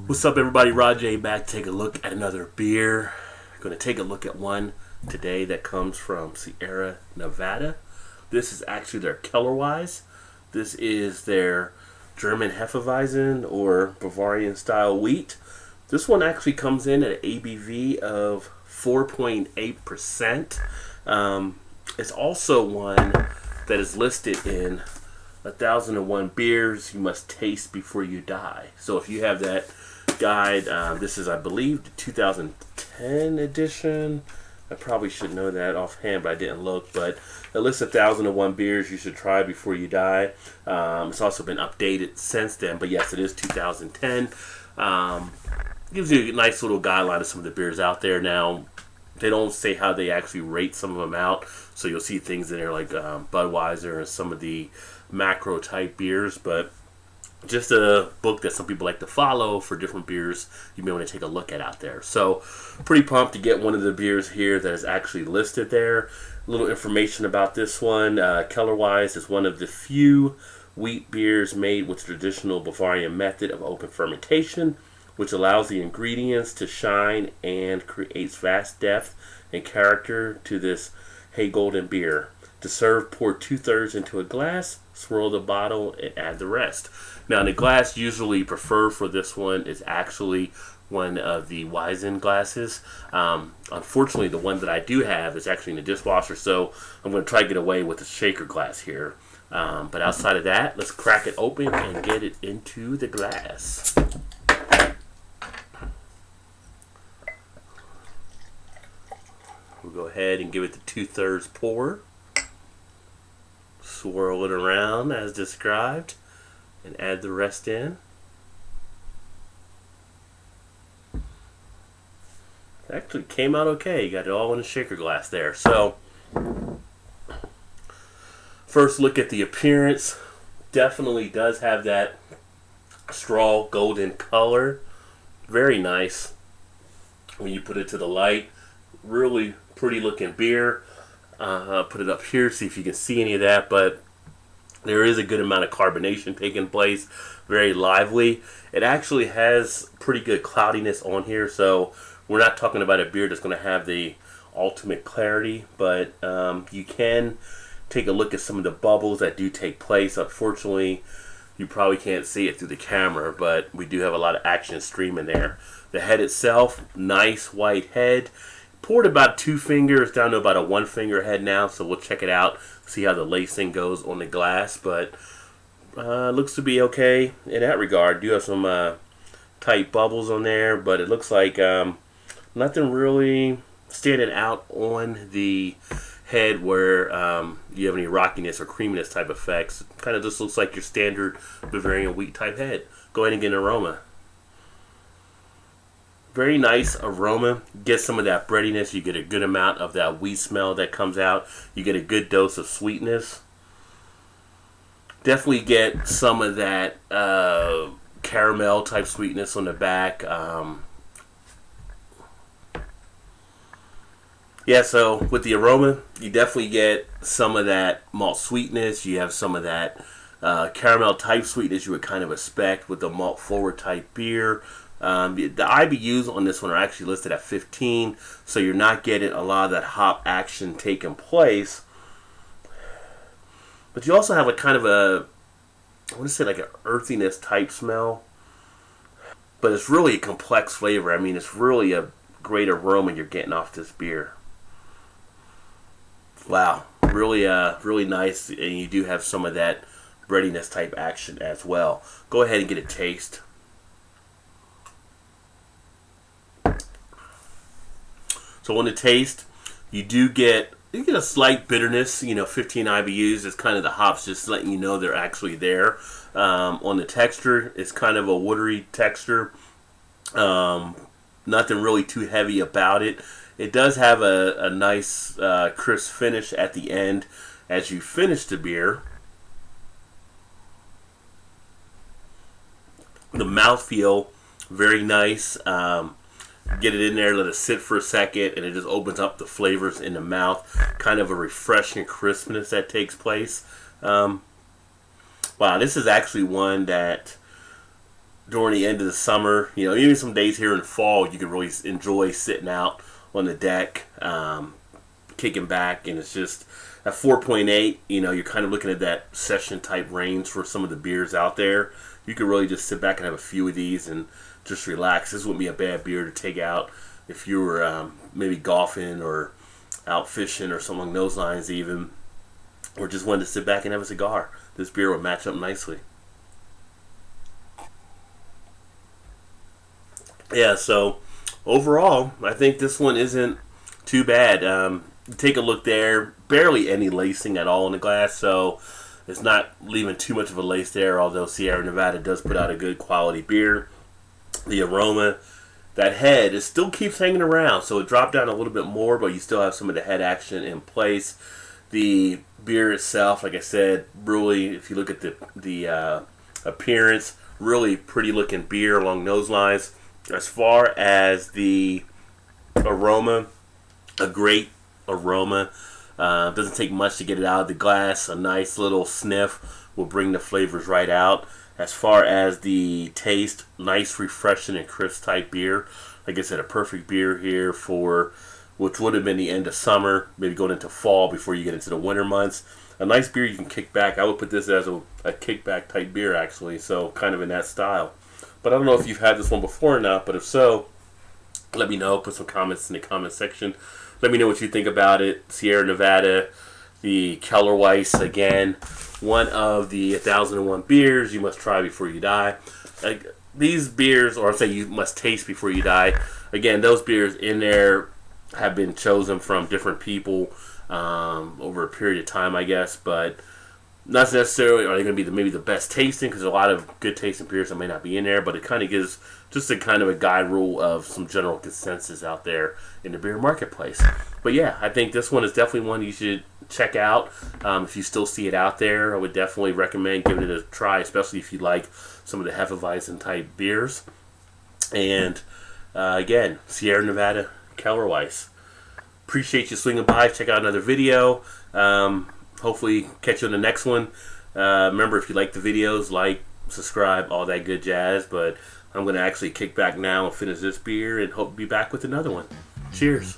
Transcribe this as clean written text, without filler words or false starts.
What's up, everybody? Rod J back. Take a look at another beer. Going to take a look at one today that comes from Sierra Nevada. This is actually their Kellerweis. This is their German Hefeweizen or Bavarian style wheat. This one actually comes in at an ABV of 4.8%. It's also one that is listed in 1001 beers you must taste before you die. So if you have that guide, this is, I believe, the 2010 edition. I probably should know that offhand, but I didn't look. But it lists 1001 beers you should try before you die. It's also been updated since then, but yes, it is 2010. Gives you a nice little guideline of some of the beers out there. Now, they don't say how they actually rate some of them out, so you'll see things in there like Budweiser and some of the macro type beers, but just a book that some people like to follow for different beers you may want to take a look at out there. So pretty pumped to get one of the beers here that is actually listed there. A little information about this one. Kellerweis is one of the few wheat beers made with the traditional Bavarian method of open fermentation, which allows the ingredients to shine and creates vast depth and character to this Hey Golden beer. To serve, pour 2/3 into a glass, swirl the bottle, and add the rest. Now, the glass usually preferred for this one is actually one of the Weizen glasses. Unfortunately, the one that I do have is actually in the dishwasher, so I'm going to try to get away with the shaker glass here. But outside of that, let's crack it open and get it into the glass. We'll go ahead and give it the 2/3 pour. Swirl it around as described and add the rest in. It actually came out okay. You got it all in a shaker glass there. So, first look at the appearance. Definitely does have that straw golden color. Very nice when you put it to the light. Really pretty looking beer. Put it up here, see if you can see any of that, but there is a good amount of carbonation taking place. Very lively. It actually has pretty good cloudiness on here, so we're not talking about a beer that's going to have the ultimate clarity, but you can take a look at some of the bubbles that do take place. Unfortunately, you probably can't see it through the camera, but we do have a lot of action streaming there. The head itself, nice white head. Poured about 2 fingers down to about a 1 finger head now, so we'll check it out, see how the lacing goes on the glass, but looks to be okay in that regard. Do have some tight bubbles on there, but it looks like nothing really standing out on the head where you have any rockiness or creaminess type effects. Kind of just looks like your standard Bavarian wheat type head. Go ahead and get an aroma. Very nice aroma. Get some of that breadiness. You get a good amount of that wheat smell that comes out. You get a good dose of sweetness. Definitely get some of that caramel type sweetness on the back. Yeah, so with the aroma, you definitely get some of that malt sweetness. You have some of that caramel type sweetness you would kind of expect with the malt forward type beer. The IBUs on this one are actually listed at 15, so you're not getting a lot of that hop action taking place. But you also have a kind of I want to say like an earthiness type smell. But it's really a complex flavor. I mean, it's really a great aroma you're getting off this beer. Wow, really, really nice, and you do have some of that breadiness type action as well. Go ahead and get a taste. So on the taste, you get a slight bitterness. 15 IBUs is kind of the hops just letting you know they're actually there. On the texture, it's kind of a watery texture. Nothing really too heavy about it. It does have a nice crisp finish at the end as you finish the beer. The mouthfeel, very nice. Get it in there, let it sit for a second, and it just opens up the flavors in the mouth. Kind of a refreshing crispness that takes place. Wow, this is actually one that during the end of the summer. You know, even some days here in the fall, you can really enjoy sitting out on the deck, kicking back, and it's just at 4.8. You know, you're kind of looking at that session type range for some of the beers out there. You could really just sit back and have a few of these and just relax. This wouldn't be a bad beer to take out if you were maybe golfing or out fishing or something along those lines, even, or just wanted to sit back and have a cigar. This beer would match up nicely. Yeah, so overall, I think this one isn't too bad. Take a look there. Barely any lacing at all in the glass, so it's not leaving too much of a lace there, although Sierra Nevada does put out a good quality beer. The aroma, that head, it still keeps hanging around, so it dropped down a little bit more, but you still have some of the head action in place. The beer itself, like I said, really, if you look at the appearance, really pretty looking beer along those lines. As far as the aroma, a great aroma. Doesn't take much to get it out of the glass. A nice little sniff will bring the flavors right out. As far as the taste, nice, refreshing, and crisp type beer. Like I said, a perfect beer here for which would have been the end of summer, maybe going into fall before you get into the winter months. A nice beer you can kick back. I would put this as a kickback type beer, actually, so kind of in that style. But I don't know if you've had this one before or not, but if so, let me know. Put some comments in the comment section. Let me know what you think about it. Sierra Nevada, the Kellerweis, again, one of the 1001 beers you must try before you die. These beers, or I'll say you must taste before you die. Again, those beers in there have been chosen from different people over a period of time, I guess, but not necessarily are they going to be maybe the best tasting, because a lot of good tasting beers that may not be in there, but it kind of gives just a kind of a guide rule of some general consensus out there in the beer marketplace. But yeah, I think this one is definitely one you should check out. If you still see it out there, I would definitely recommend giving it a try, especially if you like some of the Hefeweizen type beers. And again, Sierra Nevada, Kellerweis. Appreciate you swinging by. Check out another video. Hopefully catch you on the next one. Remember, if you like the videos, like, subscribe, all that good jazz. But I'm going to actually kick back now and finish this beer and hope to be back with another one. Cheers.